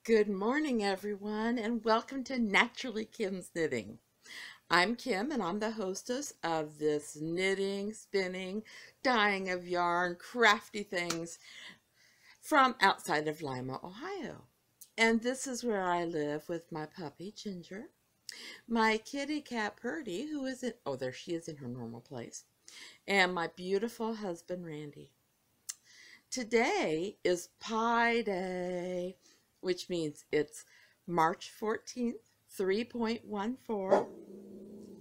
Good morning, everyone, and welcome to Naturally Kim's Knitting. I'm Kim, and I'm the hostess of this knitting, spinning, dyeing of yarn, crafty things from outside of Lima, Ohio. And this is where I live with my puppy, Ginger, my kitty cat, Purdy, who is there she is in her normal place, and my beautiful husband, Randy. Today is Pi Day, which means it's March 14th, 3.14.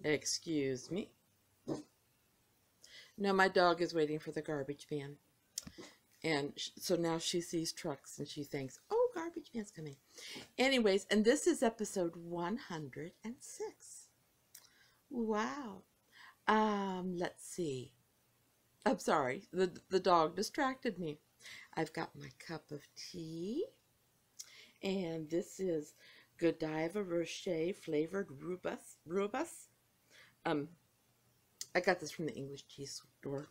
Excuse me. No, my dog is waiting for the garbage man. And so now she sees trucks and she thinks, oh, garbage man's coming. Anyways, and this is episode 106. Wow. Let's see. I'm sorry, the dog distracted me. I've got my cup of tea. And this is Godiva Rocher flavored rubus. I got this from the English tea store.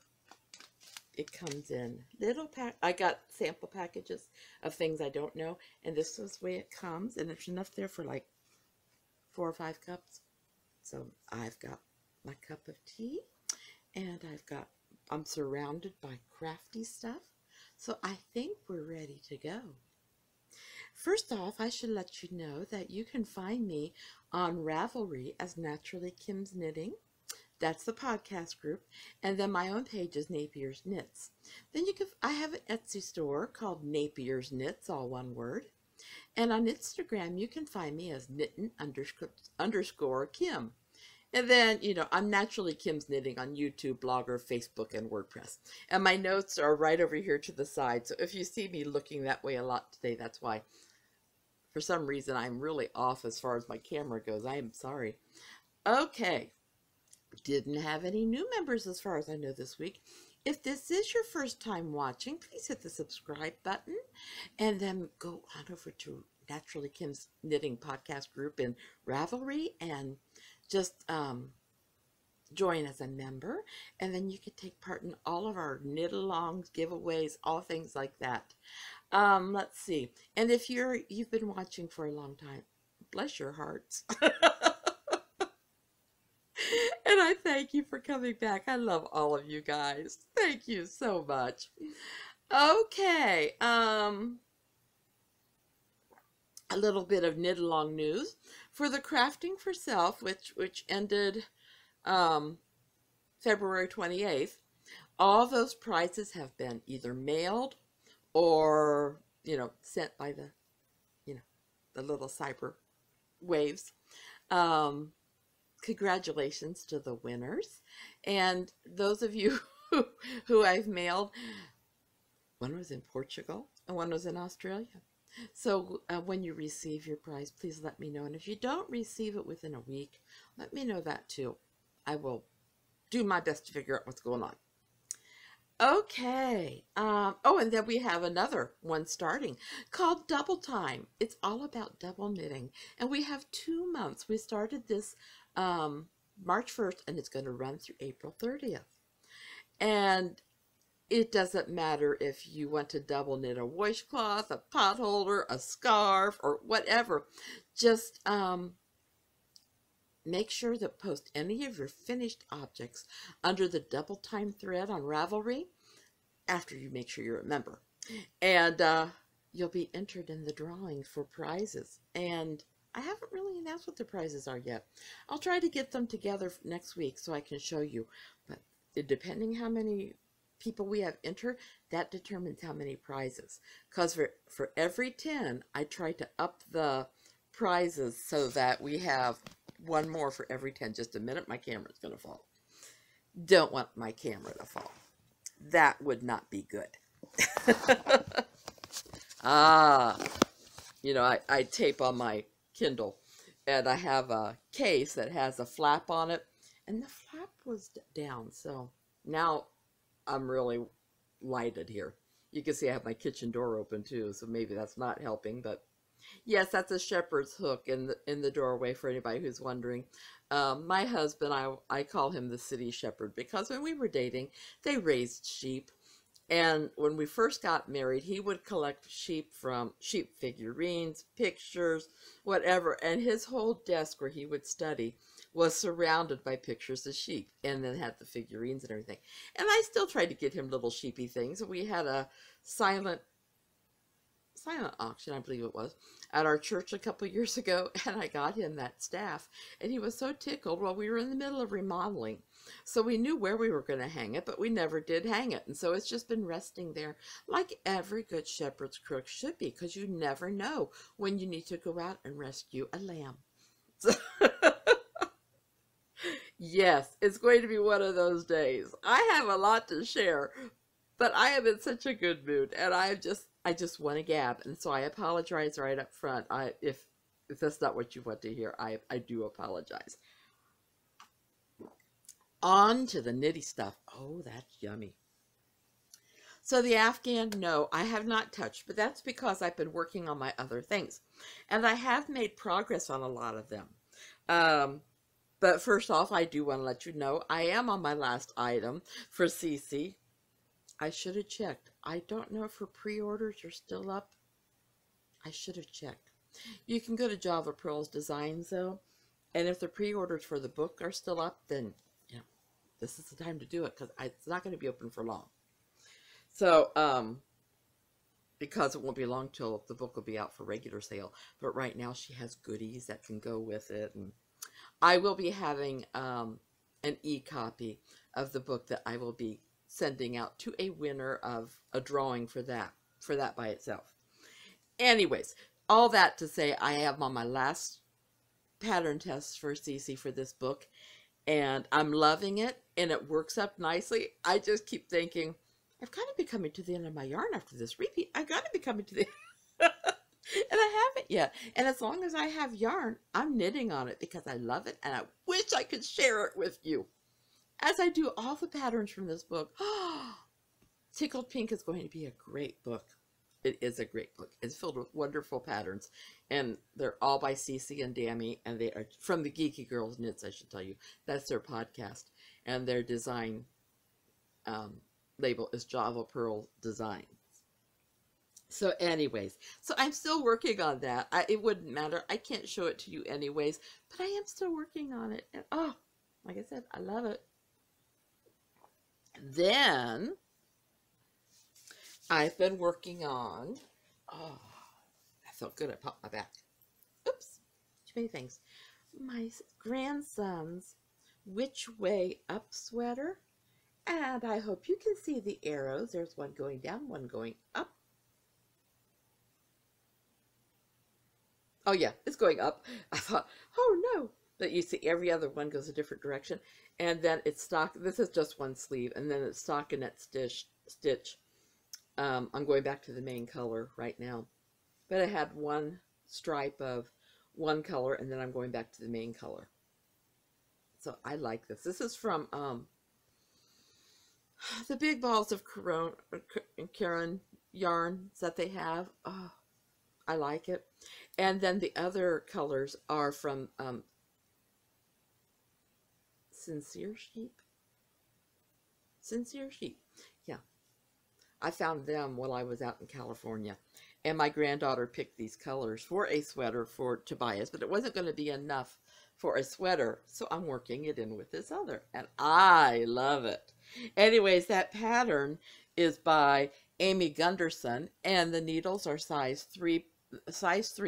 It comes in little I got sample packages of things I don't know, and this is the way it comes, and there's enough there for like 4 or 5 cups. So I've got my cup of tea, and I'm surrounded by crafty stuff. So I think we're ready to go. First off, I should let you know that you can find me on Ravelry as Naturally Kim's Knitting. That's the podcast group. And then my own page is NapiersKnits. Then I have an Etsy store called NapiersKnits, all one word. And on Instagram, you can find me as knitting_Kim. And then, I'm Naturally Kim's Knitting on YouTube, Blogger, Facebook, and WordPress. And my notes are right over here to the side. So if you see me looking that way a lot today, that's why. For some reason, I'm really off as far as my camera goes. I am sorry. Okay. Didn't have any new members as far as I know this week. If this is your first time watching, please hit the subscribe button. And then go on over to Naturally Kim's Knitting podcast group in Ravelry and just join as a member, and then you can take part in all of our knit-alongs, giveaways, all things like that. Let's see. And if you've been watching for a long time, bless your hearts. And I thank you for coming back. I love all of you guys. Thank you so much. Okay. A little bit of knit-along news. For the Crafting for Self, which ended February 28th, all those prizes have been either mailed or, sent by the little cyber waves. Congratulations to the winners. And those of you who I've mailed, one was in Portugal and one was in Australia. So when you receive your prize, please let me know. And if you don't receive it within a week, let me know that too. I will do my best to figure out what's going on. Okay. And then we have another one starting called Double Time. It's all about double knitting. And we have 2 months. We started this March 1st, and it's going to run through April 30th. And it doesn't matter if you want to double knit a washcloth, a pot holder, a scarf, or whatever. Just make sure to post any of your finished objects under the Double Time thread on Ravelry after you make sure you're a member. And you'll be entered in the drawings for prizes. And I haven't really announced what the prizes are yet. I'll try to get them together next week so I can show you. But depending how many people we have enter, that determines how many prizes. Because for every 10, I try to up the prizes so that we have one more for every 10. Just a minute, my camera's going to fall. Don't want my camera to fall. That would not be good. I tape on my Kindle, and I have a case that has a flap on it, and the flap was down, so now I'm really lighted here. You can see I have my kitchen door open too, so maybe that's not helping, but yes, that's a shepherd's hook in the doorway for anybody who's wondering. My husband, I call him the city shepherd, because when we were dating, they raised sheep, And when we first got married, he would collect sheep figurines, pictures, whatever. And his whole desk where he would study was surrounded by pictures of sheep, and then had the figurines and everything. And I still tried to get him little sheepy things. We had a silent auction, I believe it was, at our church a couple years ago, and I got him that staff, and he was so tickled. Well, we were in the middle of remodeling, so we knew where we were going to hang it, but we never did hang it, and so it's just been resting there like every good shepherd's crook should be, because you never know when you need to go out and rescue a lamb. So yes, it's going to be one of those days. I have a lot to share, but I am in such a good mood, and I just want to gab, and so I apologize right up front. If that's not what you want to hear, I do apologize. On to the nitty stuff. Oh, that's yummy. So the Afghan, no, I have not touched, but that's because I've been working on my other things, and I have made progress on a lot of them. But first off, I do want to let you know I am on my last item for CC. I should have checked. I don't know if her pre-orders are still up. I should have checked. You can go to Java Pearl's Designs, though, and if the pre-orders for the book are still up, then, you know, this is the time to do it, because it's not going to be open for long. So, because it won't be long till the book will be out for regular sale. But right now she has goodies that can go with it, and I will be having an e-copy of the book that I will be sending out to a winner of a drawing for that by itself. Anyways, all that to say, I am on my last pattern test for CC for this book, and I'm loving it, and it works up nicely. I just keep thinking, I've got to be coming to the end of my yarn after this repeat. I've got to be coming to the and I haven't yet. And as long as I have yarn, I'm knitting on it because I love it, and I wish I could share it with you, as I do all the patterns from this book. Tickled Pink is going to be a great book. It is a great book. It's filled with wonderful patterns, and they're all by Cece and Dammy, and they are from the Geeky Girls Knits, I should tell you. That's their podcast, and their design label is Java Pearl Design. So anyways, so I'm still working on that. It wouldn't matter. I can't show it to you anyways, but I am still working on it. And oh, like I said, I love it. Then I've been working on, oh, I felt good. I popped my back. Oops, too many things. My grandson's Which Way Up sweater. And I hope you can see the arrows. There's one going down, one going up. Oh yeah, it's going up. I thought, oh no. But you see every other one goes a different direction. And then it's stock. This is just one sleeve. And then it's stockinette stitch. I'm going back to the main color right now. But I had one stripe of one color, and then I'm going back to the main color. So I like this. This is from the big balls of Karen yarns that they have. Oh, I like it. And then the other colors are from Sincere Sheep. Sincere Sheep. Yeah. I found them while I was out in California. And my granddaughter picked these colors for a sweater for Tobias, but it wasn't going to be enough for a sweater, so I'm working it in with this other, and I love it. Anyways, that pattern is by Amy Gunderson, and the needles are size 3,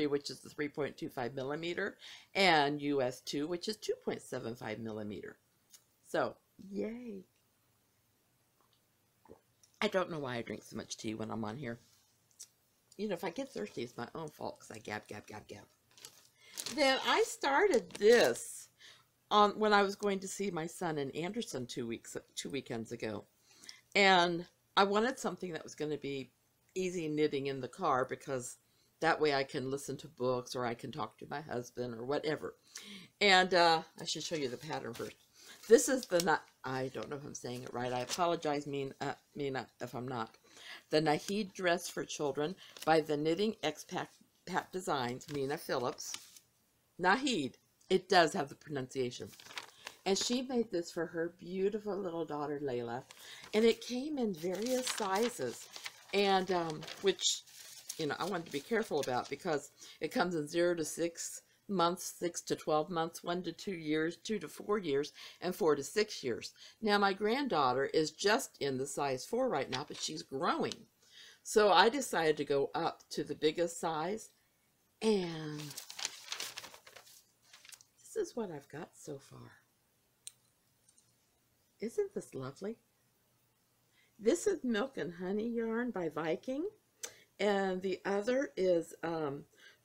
which is the 3.25 millimeter, and US 2, which is 2.75 millimeter. So, yay. I don't know why I drink so much tea when I'm on here. You know, if I get thirsty, it's my own fault, because I gab. Then I started this when I was going to see my son in Anderson 2 weekends ago. And I wanted something that was going to be easy knitting in the car, because that way I can listen to books, or I can talk to my husband, or whatever. And I should show you the pattern first. This is the, I don't know if I'm saying it right. I apologize, Mina, if I'm not. The Nahid Dress for Children by the Knitting Expat Designs, Mina Phillips. Nahid. It does have the pronunciation. And she made this for her beautiful little daughter, Layla. And it came in various sizes. And, which, you know, I wanted to be careful about because it comes in 0 to 6 months, 6 to 12 months, 1 to 2 years, 2 to 4 years, and 4 to 6 years. Now, my granddaughter is just in the size 4 right now, but she's growing. So I decided to go up to the biggest size, and this is what I've got so far. Isn't this lovely? This is Milk and Honey yarn by Viking, and the other is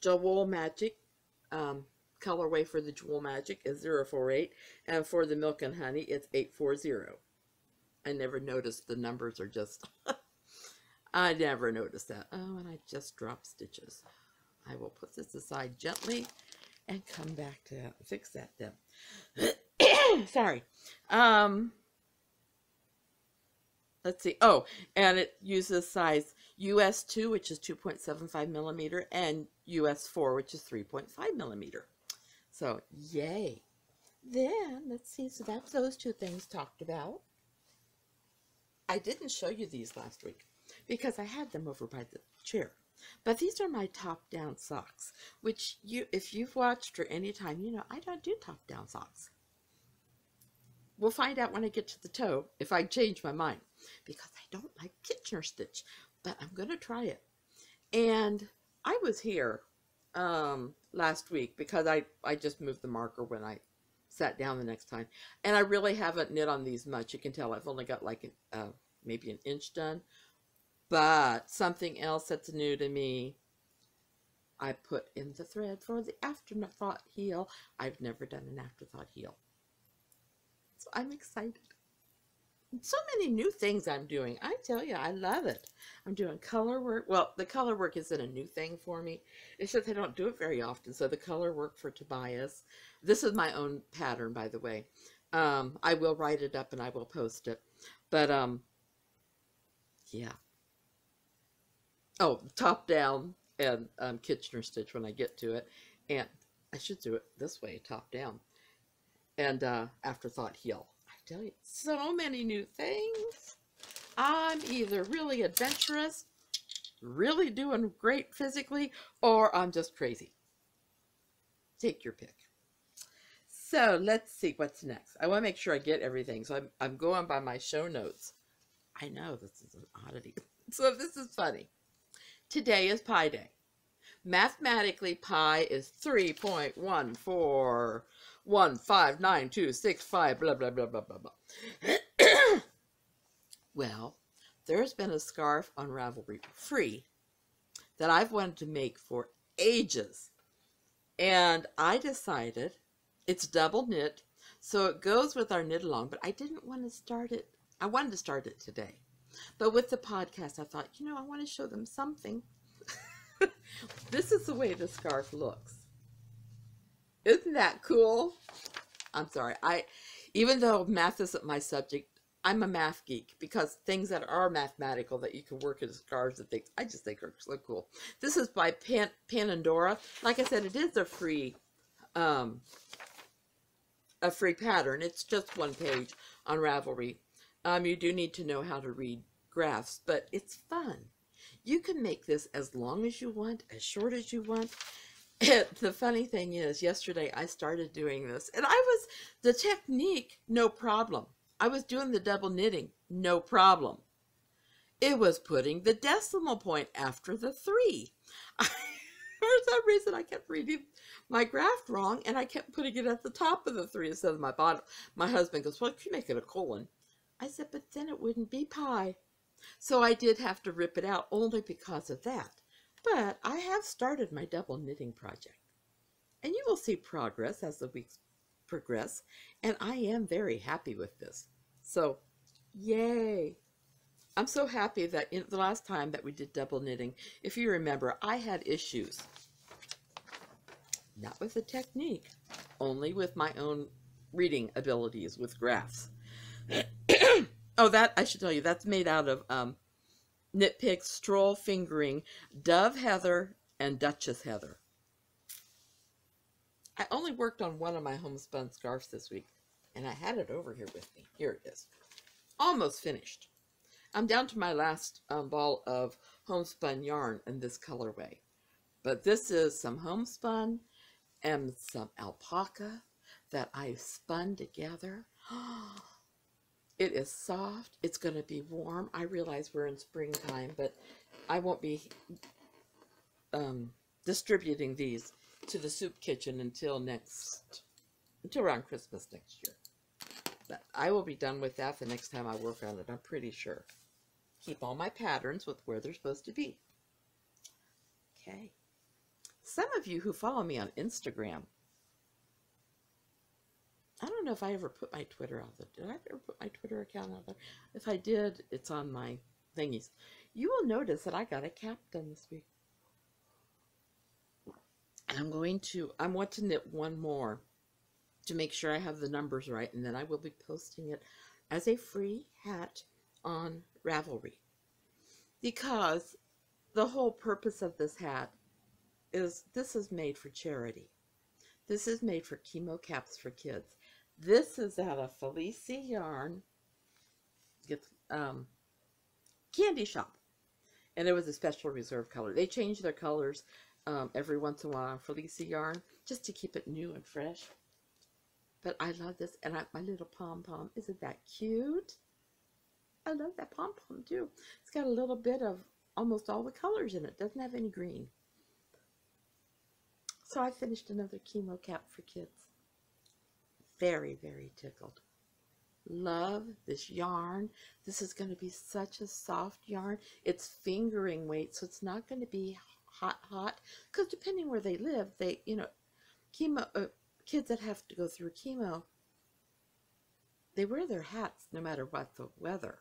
Jawoll Magic. Colorway for the Jawoll Magic is 048, and for the Milk and Honey, it's 840. I never noticed the numbers are just, I never noticed that. Oh, and I just dropped stitches. I will put this aside gently and come back to that, fix that then. Sorry. Let's see. Oh, and it uses size US 2, which is 2.75 millimeter, and US 4, which is 3.5 millimeter. So, yay. Then, let's see. So, that's those two things talked about. I didn't show you these last week because I had them over by the chair. But these are my top-down socks, which if you've watched or any time, you know I don't do top-down socks. We'll find out when I get to the toe if I change my mind, because I don't like Kitchener stitch, but I'm going to try it. And I was here last week because I just moved the marker when I sat down the next time. And I really haven't knit on these much. You can tell I've only got like maybe an inch done. But something else that's new to me, I put in the thread for the afterthought heel. I've never done an afterthought heel. So I'm excited. So many new things I'm doing. I tell you, I love it. I'm doing color work. Well, the color work isn't a new thing for me. It's just I don't do it very often. So the color work for Tobias. This is my own pattern, by the way. I will write it up and I will post it. But, yeah. Oh, top down and Kitchener stitch when I get to it. And I should do it this way, top down. And afterthought heel. I tell you, so many new things. I'm either really adventurous, really doing great physically, or I'm just crazy. Take your pick. So let's see what's next. I want to make sure I get everything. So I'm going by my show notes. I know this is an oddity. So this is funny. Today is Pi Day. Mathematically, pi is 3.1415926 blah, blah, blah, blah, blah, blah. Well, there's been a scarf on Ravelry free that I've wanted to make for ages. And I decided it's double knit, so it goes with our knit along, but I didn't want to start it. I wanted to start it today. But with the podcast, I thought, you know, I want to show them something. This is the way the scarf looks. Isn't that cool? I'm sorry. Even though math isn't my subject, I'm a math geek because things that are mathematical that you can work as scarves and things, I just think are so cool. This is by Panandora. Like I said, it is a free pattern. It's just one page on Ravelry. You do need to know how to read graphs, but it's fun. You can make this as long as you want, as short as you want. The funny thing is, yesterday I started doing this, and the technique, no problem. I was doing the double knitting, no problem. It was putting the decimal point after the 3. For some reason, I kept reading my graph wrong, and I kept putting it at the top of the 3 instead of my bottom. My husband goes, well, you make it a colon. I said, but then it wouldn't be pi. So I did have to rip it out only because of that. But I have started my double knitting project. And you will see progress as the weeks progress. And I am very happy with this. So, yay. I'm so happy that the last time that we did double knitting, if you remember, I had issues. Not with the technique, only with my own reading abilities with graphs. Oh, that, I should tell you, that's made out of Nitpicks, Stroll Fingering, Dove Heather, and Duchess Heather. I only worked on one of my homespun scarves this week. And I had it over here with me. Here it is. Almost finished. I'm down to my last ball of homespun yarn in this colorway. But this is some homespun and some alpaca that I spun together. It is soft. It's going to be warm. I realize we're in springtime, but I won't be distributing these to the soup kitchen until around Christmas next year. But I will be done with that the next time I work on it, I'm pretty sure. Keep all my patterns with where they're supposed to be. Okay. Some of you who follow me on Instagram, I don't know if I ever put my Twitter out there. Did I ever put my Twitter account out there? If I did, it's on my thingies. You will notice that I got a cap done this week. And I want to knit one more to make sure I have the numbers right, and then I will be posting it as a free hat on Ravelry. Because the whole purpose of this hat is this is made for charity. This is made for chemo caps for kids. This is out of Philipp yarn, candy shop, and it was a special reserve color. They change their colors every once in a while for Philipp yarn just to keep it new and fresh. But I love this, and my little pom-pom, isn't that cute? I love that pom-pom too. It's got a little bit of almost all the colors in it. Doesn't have any green. So I finished another chemo cap for kids. Very, very tickled. Love this yarn. This is going to be such a soft yarn. It's fingering weight, so it's not going to be hot. Because depending where they live, chemo, kids that have to go through chemo, they wear their hats no matter what the weather,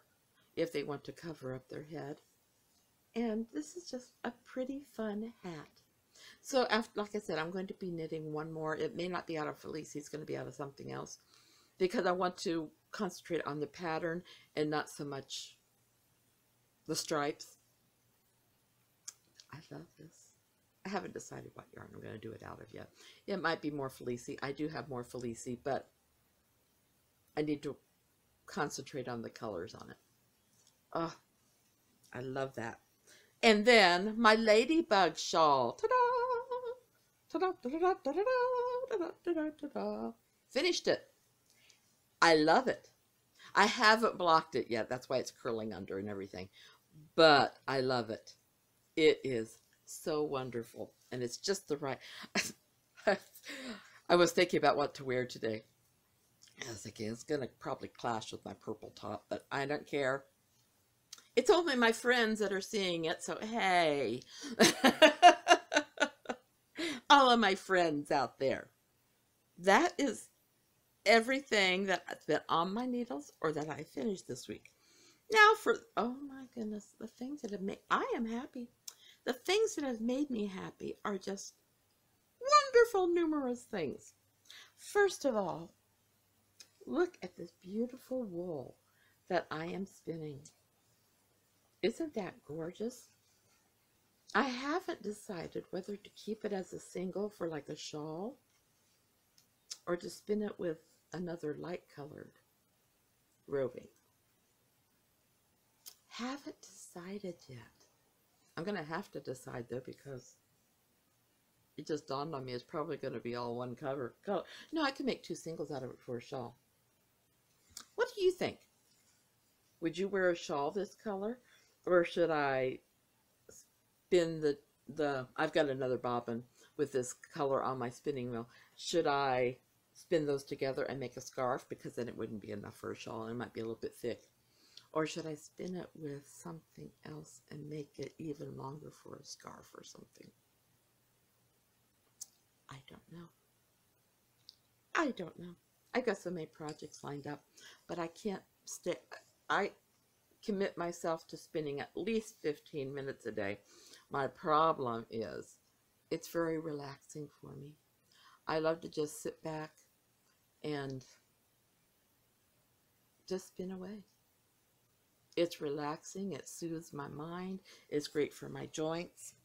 if they want to cover up their head. And this is just a pretty fun hat. So, like I said, I'm going to be knitting one more. It may not be out of Felice. It's going to be out of something else. Because I want to concentrate on the pattern and not so much the stripes. I love this. I haven't decided what yarn I'm going to do it out of yet. It might be more Felice. I do have more Felice, but I need to concentrate on the colors on it. Oh, I love that. And then my ladybug shawl. Ta-da! Ta-da, ta-da, ta-da, ta-da, ta-da, ta-da. Finished it. I love it. I haven't blocked it yet. That's why it's curling under and everything. But I love it. It is so wonderful. And it's just the right... I was thinking about what to wear today. I was thinking it's going to probably clash with my purple top, but I don't care. It's only my friends that are seeing it, so hey. All of my friends out there. That is everything that's been on my needles or that I finished this week. Now for, oh my goodness, the things that have made, I am happy. The things that have made me happy are just wonderful, numerous things. First of all, look at this beautiful wool that I am spinning. Isn't that gorgeous? I haven't decided whether to keep it as a single for like a shawl or to spin it with another light colored roving. Haven't decided yet. I'm going to have to decide though, because it just dawned on me it's probably going to be all one color. No, I can make two singles out of it for a shawl. What do you think? Would you wear a shawl this color? Or should I spin I've got another bobbin with this color on my spinning wheel. Should I spin those together and make a scarf? Because then it wouldn't be enough for a shawl. It might be a little bit thick. Or should I spin it with something else and make it even longer for a scarf or something? I don't know. I don't know. I've got so many projects lined up, but I can't stay. I commit myself to spinning at least 15 minutes a day. My problem is it's very relaxing for me. I love to just sit back and just spin away. It's relaxing. It soothes my mind. It's great for my joints.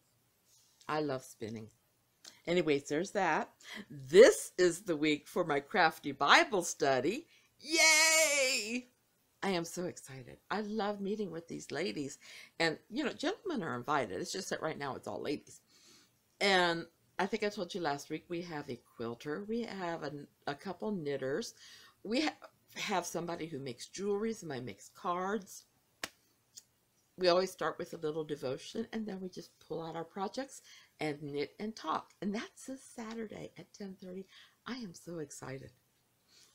I love spinning. Anyways, there's that. This is the week for my crafty Bible study. Yay! I am so excited. I love meeting with these ladies. And, you know, gentlemen are invited. It's just that right now it's all ladies. And I think I told you last week, we have a quilter. We have a couple knitters. We have somebody who makes jewelry. Somebody makes cards. We always start with a little devotion, and then we just pull out our projects and knit and talk. And that's this Saturday at 10:30. I am so excited.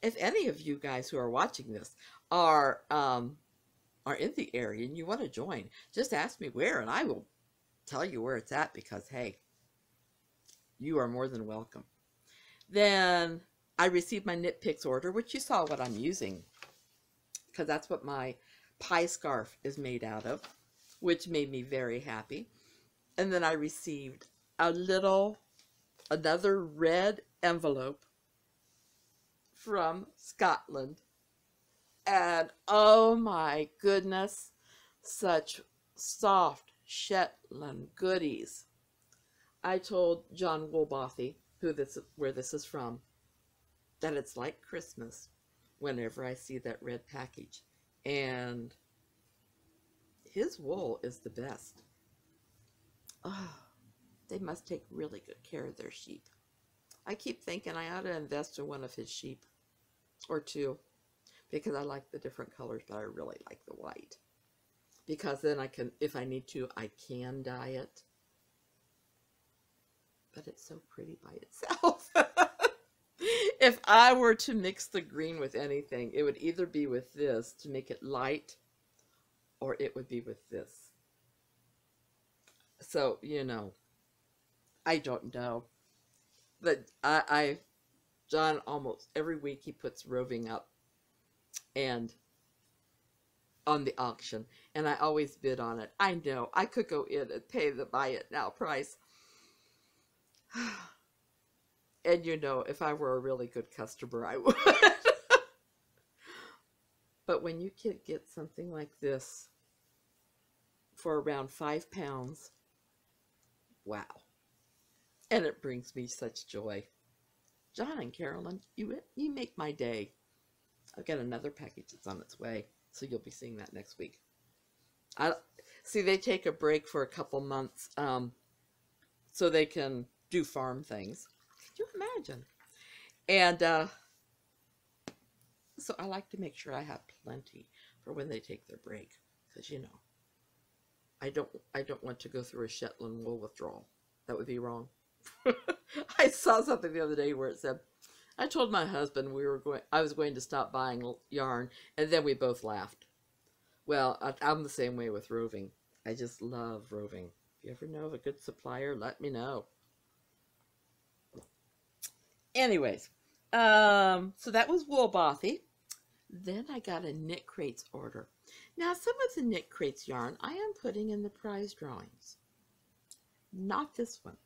If any of you guys who are watching this are in the area and you want to join, just ask me where, and I will tell you where it's at, because, hey, you are more than welcome. Then I received my Nitpicks order, which you saw what I'm using, because that's what my pie scarf is made out of, which made me very happy. And then I received another red envelope from Scotland. And oh my goodness, such soft Shetland goodies. I told Jawoll Bothy, where this is from, that it's like Christmas whenever I see that red package. And his wool is the best. Oh, they must take really good care of their sheep. I keep thinking I ought to invest in one of his sheep, or two, because I like the different colors, but I really like the white. Because then I can, if I need to, I can dye it. But it's so pretty by itself. If I were to mix the green with anything, it would either be with this to make it light, or it would be with this. So, you know, I don't know. But John, almost every week he puts roving up and on the auction, and I always bid on it. I know I could go in and pay the buy it now price. And you know, if I were a really good customer, I would. But when you can get something like this for around £5, wow. And it brings me such joy. John and Carolyn, you make my day. I've got another package that's on its way, so you'll be seeing that next week. See, they take a break for a couple months so they can do farm things. Could you imagine? And so I like to make sure I have plenty for when they take their break, because, you know, I don't want to go through a Shetland wool withdrawal. That would be wrong. I saw something the other day where it said, I told my husband I was going to stop buying yarn, and then we both laughed. Well, I'm the same way with roving. I just love roving. If you ever know of a good supplier, let me know. Anyways, so that was Wool Bothy. Then I got a Knit Crates order. Now, some of the Knit Crates yarn I am putting in the prize drawings. Not this one.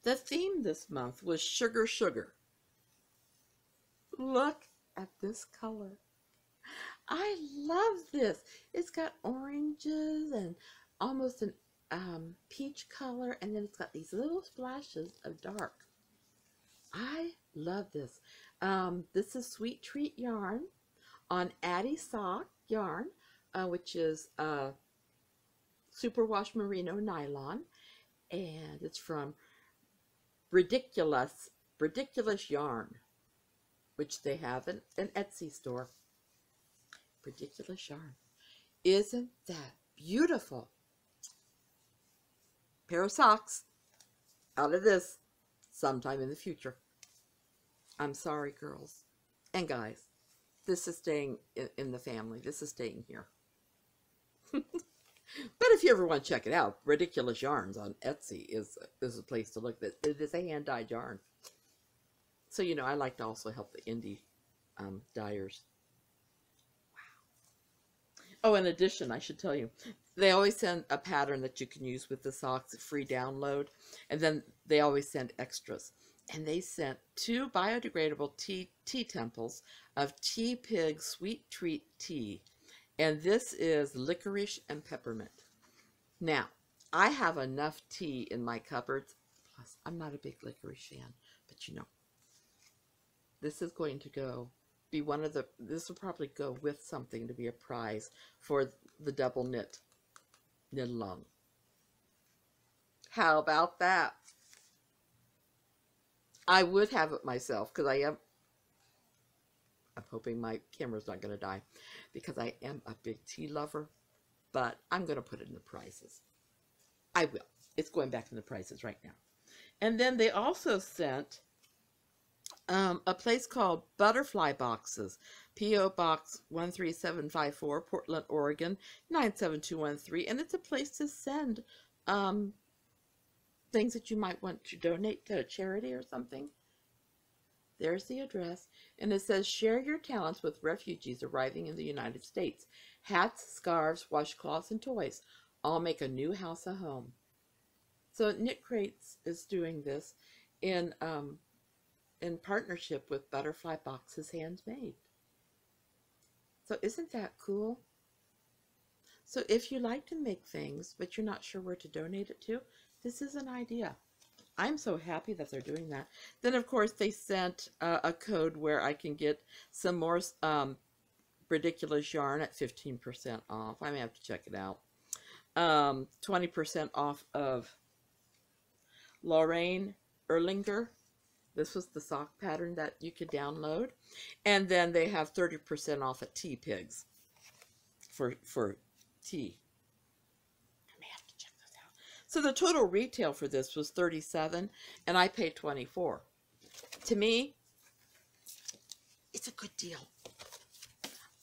The theme this month was Sugar Sugar. Look at this color. I love this. It's got oranges and almost an peach color, and then it's got these little splashes of dark. I love this. This is Sweet Treat yarn on Addy Sock yarn, which is superwash merino nylon, and it's from Ridiculous Yarn, which they have an Etsy store. Ridiculous yarn. Isn't that beautiful? Pair of socks out of this sometime in the future. I'm sorry, girls and guys. This is staying in the family. This is staying here. But if you ever want to check it out, Ridiculous Yarns on Etsy is a place to look. It is a hand-dyed yarn. So, you know, I like to also help the indie dyers. Wow. Oh, in addition, I should tell you, they always send a pattern that you can use with the socks, a free download, and then they always send extras. And they sent 2 biodegradable tea temples of Tea Pig Sweet Treat Tea. And this is licorice and peppermint. Now, I have enough tea in my cupboards, plus yes, I'm not a big licorice fan, but you know, this is going to be one of the, this will probably go with something to be a prize for the double knit along. How about that? I would have it myself because I'm hoping my camera's not going to die because I am a big tea lover, but I'm going to put it in the prizes. I will. It's going back in the prizes right now. And then they also sent a place called Butterfly Boxes, P.O. Box 13754, Portland, Oregon, 97213. And it's a place to send things that you might want to donate to a charity or something. There's the address. And it says, share your talents with refugees arriving in the United States. Hats, scarves, washcloths, and toys all make a new house a home. So Nitpicks is doing this in partnership with Butterfly Boxes Handmade. So isn't that cool? So if you like to make things, but you're not sure where to donate it to, this is an idea. I'm so happy that they're doing that. Then, of course, they sent a code where I can get some more ridiculous yarn at 15% off. I may have to check it out. 20% off of Lorraine Erlinger. This was the sock pattern that you could download. And then they have 30% off at Nitpicks for tea. I may have to check this out. So the total retail for this was $37, and I paid $24. To me, it's a good deal.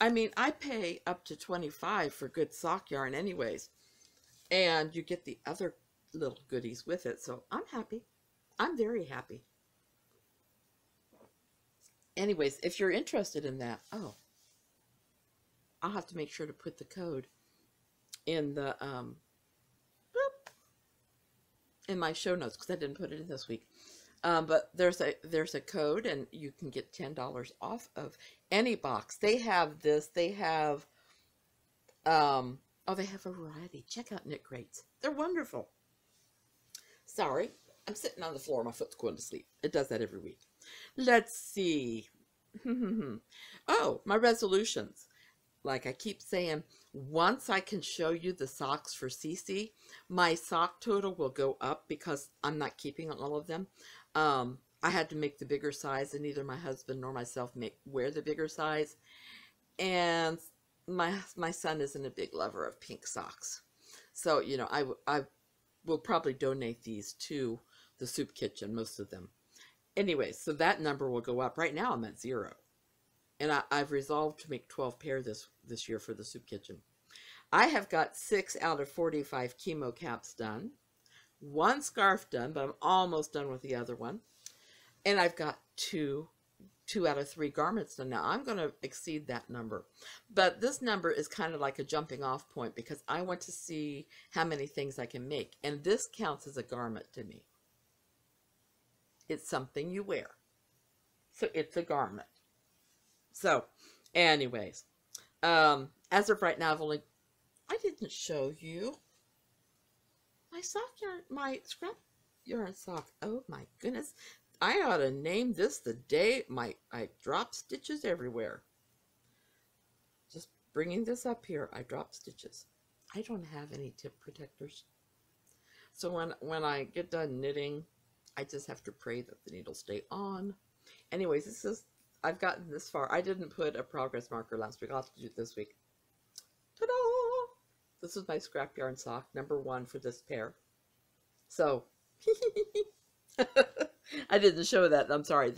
I mean, I pay up to $25 for good sock yarn anyways. And you get the other little goodies with it. So I'm happy. I'm very happy. Anyways, if you're interested in that, oh, I'll have to make sure to put the code in the in my show notes because I didn't put it in this week. But there's a code and you can get $10 off of any box. They have this. They have oh, they have a variety. Check out Nitpicks. They're wonderful. Sorry, I'm sitting on the floor. My foot's going to sleep. It does that every week. Let's see. Oh, my resolutions. Like I keep saying, once I can show you the socks for Cece, my sock total will go up because I'm not keeping all of them. I had to make the bigger size, and neither my husband nor myself wear the bigger size. And my son isn't a big lover of pink socks. So, you know, I will probably donate these to the soup kitchen, most of them. Anyway, so that number will go up. Right now I'm at 0. And I've resolved to make 12 pair this year for the soup kitchen. I have got 6 out of 45 chemo caps done. 1 scarf done, but I'm almost done with the other one. And I've got 2 out of 3 garments done. Now I'm going to exceed that number. But this number is kind of like a jumping off point because I want to see how many things I can make. And this counts as a garment to me. It's something you wear. So it's a garment. So, anyways, as of right now, I didn't show you my sock yarn, my scrap yarn sock. Oh my goodness. I ought to name this the day I drop stitches everywhere. Just bringing this up here, I drop stitches. I don't have any tip protectors. So when I get done knitting, I just have to pray that the needles stay on. Anyways, I've gotten this far. I didn't put a progress marker last week. I'll have to do it this week. Ta-da! This is my scrap yarn sock, number 1 for this pair. So, I didn't show that. I'm sorry.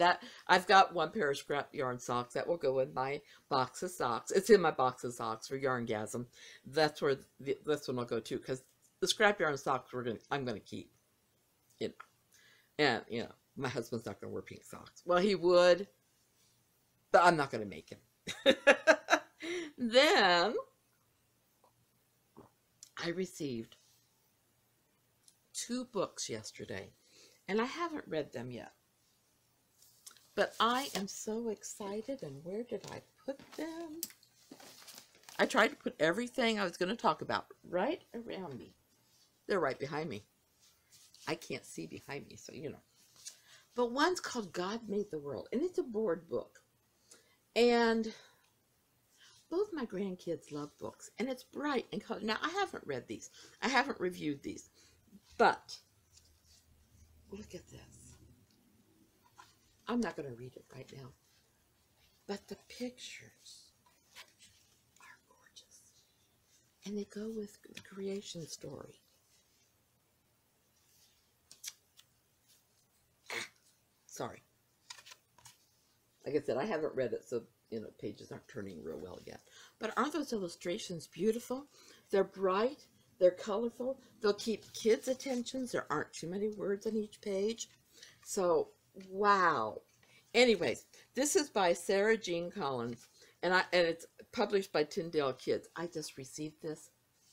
I've got 1 pair of scrap yarn socks that will go in my box of socks. It's in my box of socks for Yarngasm. That's where this one will go to, because the scrap yarn socks I'm going to keep. You know. And, you know, my husband's not going to wear pink socks. Well, he would, but I'm not going to make him. Then, I received 2 books yesterday, and I haven't read them yet. But I am so excited, and where did I put them? I tried to put everything I was going to talk about right around me. They're right behind me. I can't see behind me, so you know. But one's called God Made the World, and it's a board book. And both my grandkids love books, and it's bright and colored. Now, I haven't read these. I haven't reviewed these. But look at this. I'm not going to read it right now. But the pictures are gorgeous. And they go with the creation story. Sorry. Like I said, I haven't read it, so, you know, pages aren't turning real well yet. But aren't those illustrations beautiful? They're bright. They're colorful. They'll keep kids' attentions. There aren't too many words on each page. So, wow. Anyways, this is by Sarah Jean Collins, and it's published by Tyndale Kids. I just received this.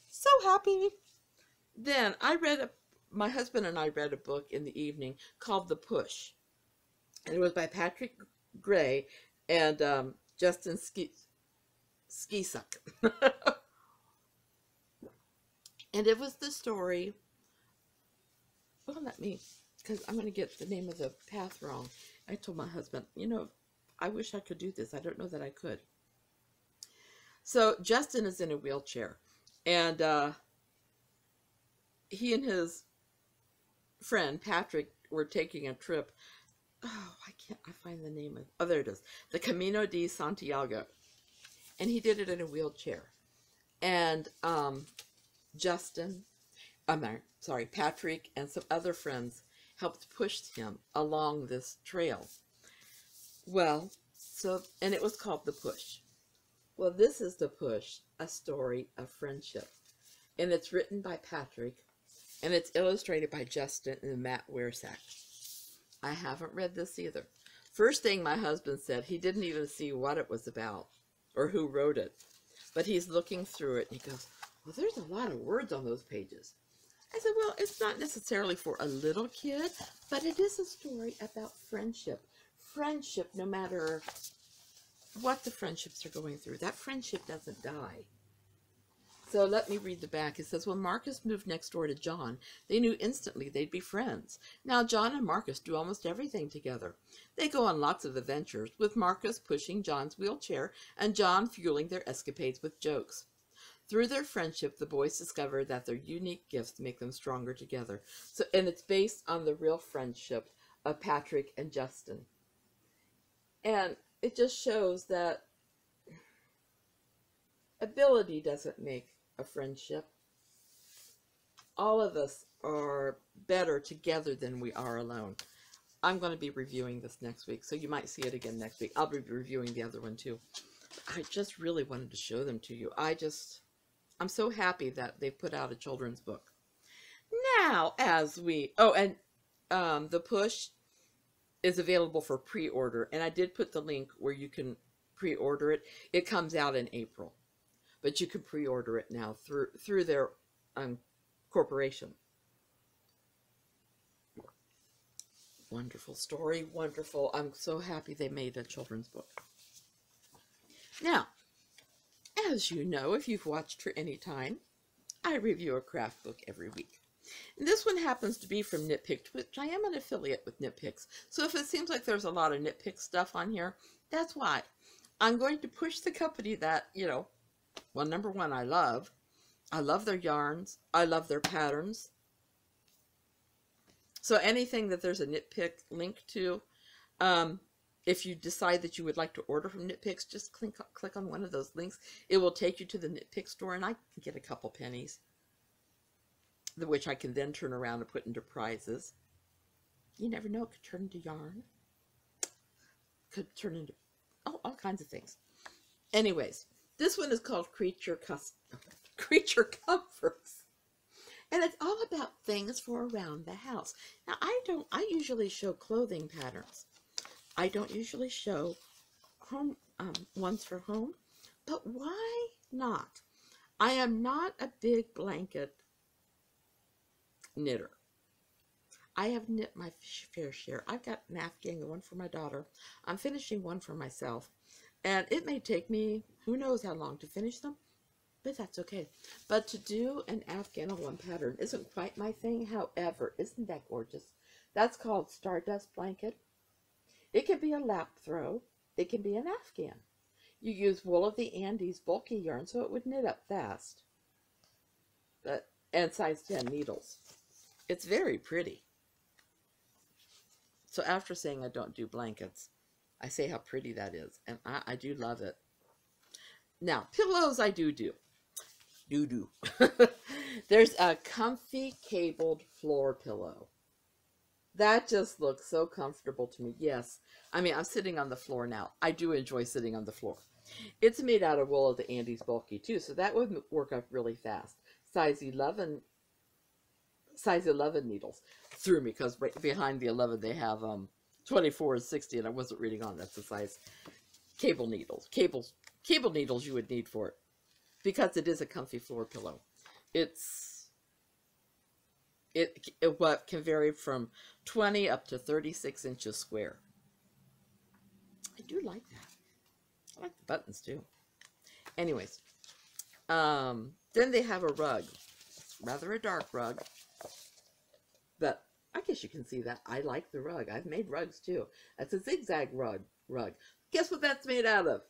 So happy. Then my husband and I read a book in the evening called The Push. And it was by Patrick Gray and Justin Skisak. And it was the story, well, let me, because I'm going to get the name of the path wrong. I told my husband, you know, I wish I could do this. I don't know that I could. So Justin is in a wheelchair, and he and his friend Patrick were taking a trip. Oh, I find the name of, oh, there it is. The Camino de Santiago. And he did it in a wheelchair. And Patrick and some other friends helped push him along this trail. Well, and it was called The Push. Well, this is The Push, a story of friendship. And it's written by Patrick, and it's illustrated by Justin and Matt Weirsack. I haven't read this either. First thing my husband said, he didn't even see what it was about or who wrote it. But he's looking through it, and he goes, well, there's a lot of words on those pages. I said, well, it's not necessarily for a little kid, but it is a story about friendship. Friendship, no matter what the friendships are going through, that friendship doesn't die. So let me read the back. It says, when Marcus moved next door to John, they knew instantly they'd be friends. Now John and Marcus do almost everything together. They go on lots of adventures, with Marcus pushing John's wheelchair and John fueling their escapades with jokes. Through their friendship, the boys discover that their unique gifts make them stronger together. And it's based on the real friendship of Patrick and Justin. And it just shows that ability doesn't make a friendship. All of us are better together than we are alone. I'm going to be reviewing this next week, so you might see it again next week. I'll be reviewing the other one too. I just really wanted to show them to you. I'm so happy that they put out a children's book. Now, The Push is available for pre-order, and I did put the link where you can pre-order it. It comes out in April, but you can pre-order it now through their corporation. Wonderful story, wonderful. I'm so happy they made a children's book. Now, as you know, if you've watched for any time, I review a craft book every week. And this one happens to be from Nitpicks, which I am an affiliate with Nitpicks. So if it seems like there's a lot of Nitpicks stuff on here, that's why. I'm going to push the company that, you know, well, number one, I love. I love their yarns. I love their patterns. So anything that there's a Nitpick link to, if you decide that you would like to order from Nitpicks, just click on one of those links. It will take you to the Nitpick store, and I can get a couple pennies, which I can then turn around and put into prizes. You never know, it could turn into yarn. Could turn into, all kinds of things. Anyways, this one is called Creature Comforts. And it's all about things for around the house. Now, I usually show clothing patterns. I don't usually show home ones for home, but why not? I am not a big blanket knitter. I have knit my fair share. I've got an afghan, one for my daughter. I'm finishing one for myself. And it may take me, who knows how long to finish them. but that's okay. But to do an Afghan on one pattern isn't quite my thing. However, isn't that gorgeous? That's called Stardust Blanket. It can be a lap throw. It can be an Afghan. You use Wool of the Andes bulky yarn so it would knit up fast. And size 10 needles. It's very pretty. So after saying I don't do blankets, I say how pretty that is. And I do love it. Now, pillows I do. There's a comfy cabled floor pillow. That just looks so comfortable to me. Yes, I mean, I'm sitting on the floor now. I do enjoy sitting on the floor. It's made out of Wool of the Andes bulky too, so that would work up really fast. Size 11 needles. Threw me because right behind the 11 they have 24 and 60, and I wasn't reading on. That's the size cable needles. Cable needles you would need for it, because it is a comfy floor pillow. It what can vary from 20 up to 36 inches square. I do like that. I like the buttons too. Anyways, then they have a rug. Rather a dark rug, but I guess you can see that I like the rug. I've made rugs too. That's a zigzag rug. Guess what that's made out of?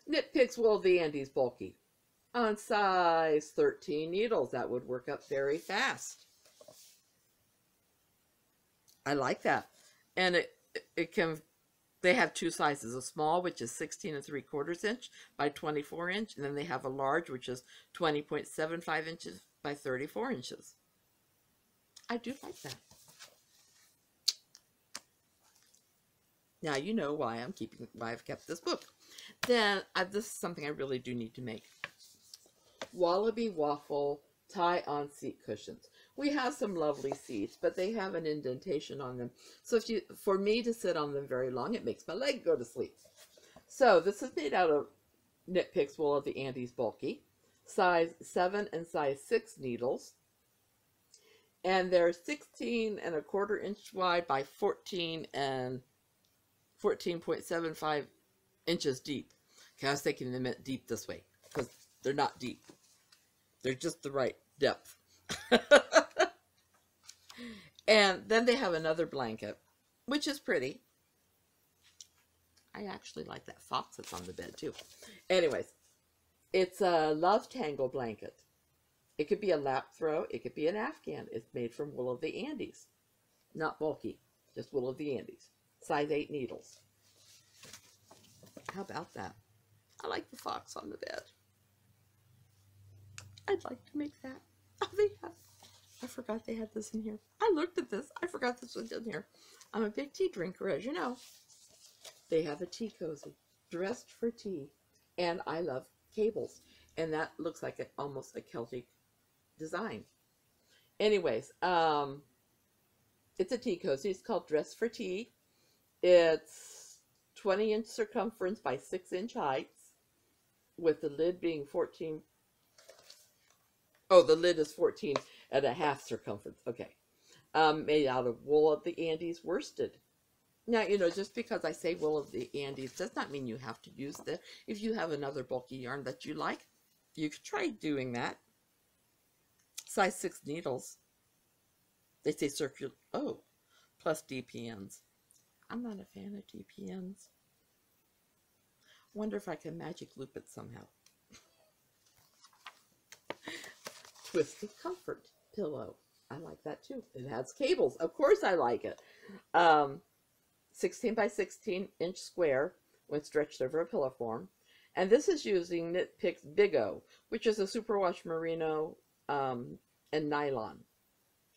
Nitpicks Wool of the Andes bulky. On size 13 needles. That would work up very fast. I like that. And it can, they have two sizes. A small, which is 16 3/4 inch by 24 inch. And then they have a large, which is 20.75 inches by 34 inches. I do like that. Now you know why I've kept this book. Then this is something I really do need to make. Wallaby Waffle tie-on seat cushions. We have some lovely seats, but they have an indentation on them. So for me to sit on them very long, it makes my leg go to sleep. So this is made out of Nitpicks Wool of the Andes bulky, size 7 and size 6 needles. And they're 16 1/4 inch wide by 14.75 inches deep. Okay, I was thinking they meant deep this way, because they're not deep. They're just the right depth. And then they have another blanket, which is pretty. I actually like that fox that's on the bed too. Anyways, it's a love tangle blanket. It could be a lap throw. It could be an Afghan. It's made from Wool of the Andes. Not bulky, just Wool of the Andes. Size 8 needles. How about that? I like the fox on the bed. I'd like to make that. Oh, they have. I forgot they had this in here. I looked at this. I forgot this was in here. I'm a big tea drinker, as you know. They have a tea cozy, dressed for tea. And I love cables. And that looks like almost a Celtic design. Anyways, it's a tea cozy. It's called Dress for Tea. It's 20-inch circumference by 6-inch heights, with the lid being 14. Oh, the lid is 14.5 circumference. Okay. Made out of Wool of the Andes worsted. Now, you know, just because I say Wool of the Andes does not mean you have to use that. If you have another bulky yarn that you like, you could try doing that. Size 6 needles. They say circular. Oh, plus DPNs. I'm not a fan of DPNs. Wonder if I can magic loop it somehow. Twisted Comfort pillow. I like that too. It has cables. Of course I like it. 16 by 16 inch square when stretched over a pillow form. And this is using Nitpicks Big O, which is a superwash merino and nylon.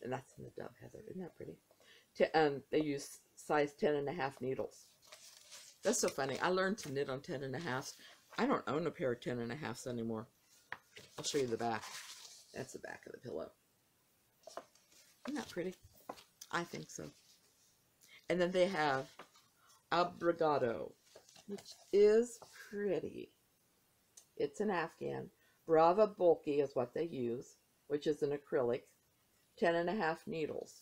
And that's in the Dove Heather. Isn't that pretty? They use size 10.5 needles. That's so funny. I learned to knit on 10.5. I don't own a pair of 10.5s anymore. I'll show you the back. That's the back of the pillow. Isn't that pretty? I think so. And then they have Abrigado, which is pretty. It's an Afghan. Brava Bulky is what they use, which is an acrylic. 10.5 needles.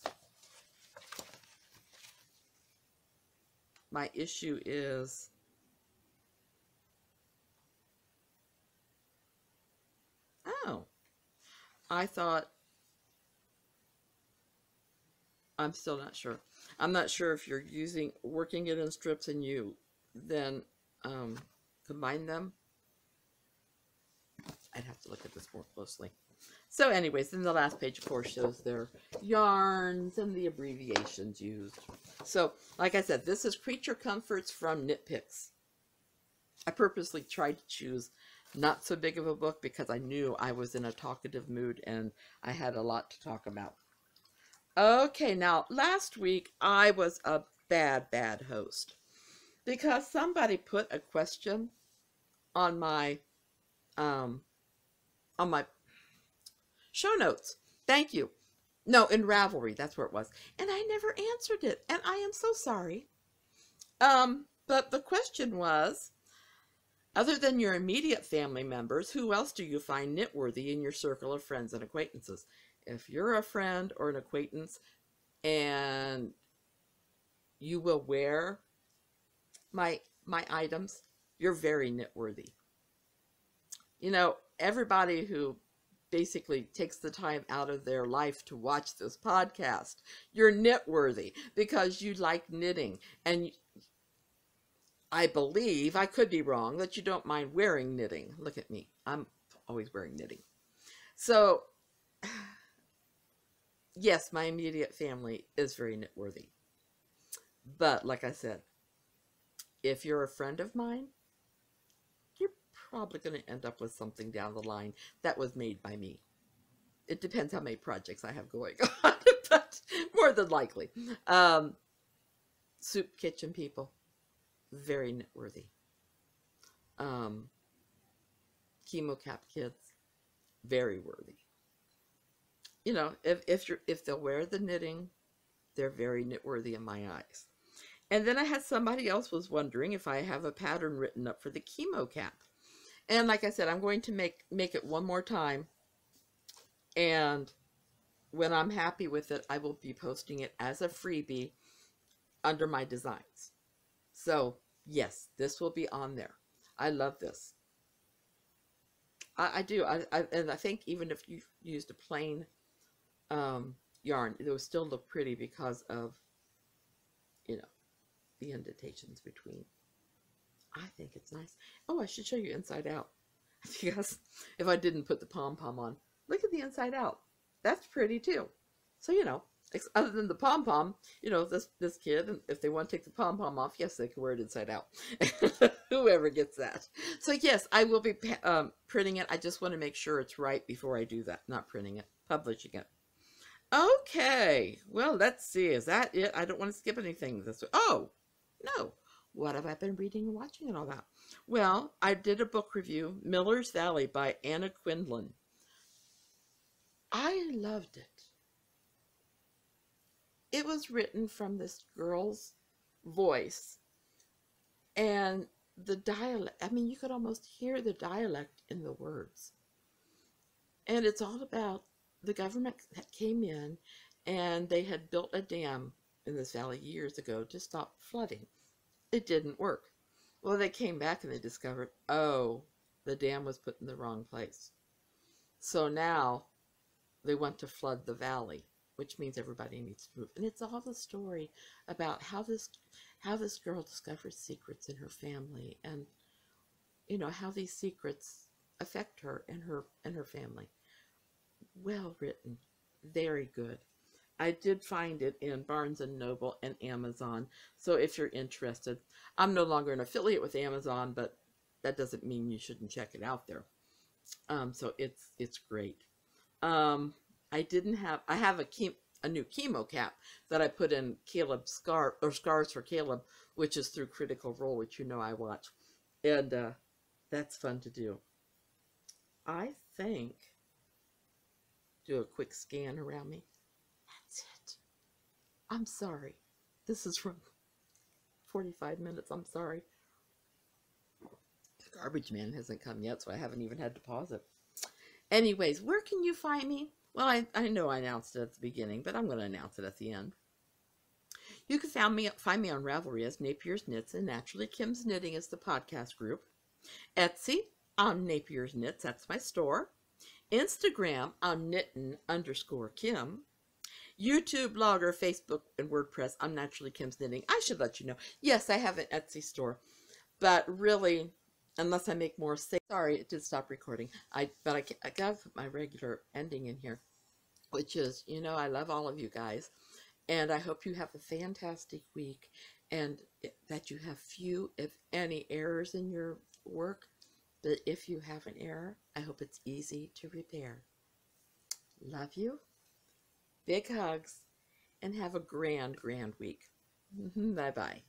My issue is, I thought, I'm still not sure. I'm not sure if you're working it in strips and you then combine them. I'd have to look at this more closely. So anyways, then the last page, of course, shows their yarns and the abbreviations used. So, like I said, this is Creature Comforts from Nitpicks. I purposely tried to choose not so big of a book because I knew I was in a talkative mood and I had a lot to talk about. Okay, now, last week I was a bad host because somebody put a question on my show notes. Thank you. No, in Ravelry, that's where it was. And I never answered it, and I am so sorry. But the question was, other than your immediate family members, who else do you find knitworthy in your circle of friends and acquaintances? If you're a friend or an acquaintance and you will wear my items, you're very knitworthy. You know, everybody who basically takes the time out of their life to watch this podcast, you're knitworthy because you like knitting. And I believe, I could be wrong, that you don't mind wearing knitting. Look at me. I'm always wearing knitting. So, yes, my immediate family is very knitworthy. But, like I said, if you're a friend of mine, you're probably going to end up with something down the line that was made by me. It depends how many projects I have going on, but more than likely. Soup kitchen people, very knitworthy. Chemo cap kids, very worthy. You know, if they'll wear the knitting, they're very knitworthy in my eyes. And then I had somebody else was wondering if I have a pattern written up for the chemo cap. And like I said, I'm going to make it one more time. And when I'm happy with it, I will be posting it as a freebie under my designs. So, yes, this will be on there. I love this. I do. And I think even if you used a plain yarn, it would still look pretty because of, you know, the indentations between. I think it's nice. Oh, I should show you inside out. Because if I didn't put the pom-pom on, look at the inside out. That's pretty too. So, you know, other than the pom-pom, you know, this kid, if they want to take the pom-pom off, yes, they can wear it inside out. Whoever gets that. So, yes, I will be printing it. I just want to make sure it's right before I do that. Not printing it, publishing it. Okay. Well, let's see. Is that it? I don't want to skip anything this way. Oh, no. What have I been reading and watching and all that? Well, I did a book review, Miller's Valley by Anna Quindlen. I loved it. It was written from this girl's voice. And the dialect, I mean, you could almost hear the dialect in the words. And it's all about the government that came in and they had built a dam in this valley years ago to stop flooding. It didn't work. Well, they came back and they discovered, oh, the dam was put in the wrong place. So now they want to flood the valley, which means everybody needs to move. And it's all the story about how this girl discovers secrets in her family and, you know, how these secrets affect her and her family. Well written. Very good. I did find it in Barnes & Noble and Amazon. So if you're interested, I'm no longer an affiliate with Amazon, but that doesn't mean you shouldn't check it out there. So it's great. I have a new chemo cap that I put in Caleb's Scars for Caleb, which is through Critical Role, which you know I watch. And that's fun to do. I think, do a quick scan around me. That's it. I'm sorry. This is from 45 minutes. I'm sorry. The garbage man hasn't come yet, so I haven't even had to pause it. Anyways, where can you find me? Well, I know I announced it at the beginning, but I'm going to announce it at the end. You can find me on Ravelry as Napier's Knits, and Naturally Kim's Knitting is the podcast group. Etsy, I'm Napier's Knits. That's my store. Instagram, I'm knittin_Kim. YouTube, blogger, Facebook, and WordPress, I'm Naturally Kim's Knitting. I should let you know. Yes, I have an Etsy store, but really, unless I make more sales, sorry, it did stop recording. I got my regular ending in here, which is, you know, I love all of you guys, and I hope you have a fantastic week, and that you have few, if any, errors in your work. But if you have an error, I hope it's easy to repair. Love you. Big hugs, and have a grand, grand week. Bye-bye.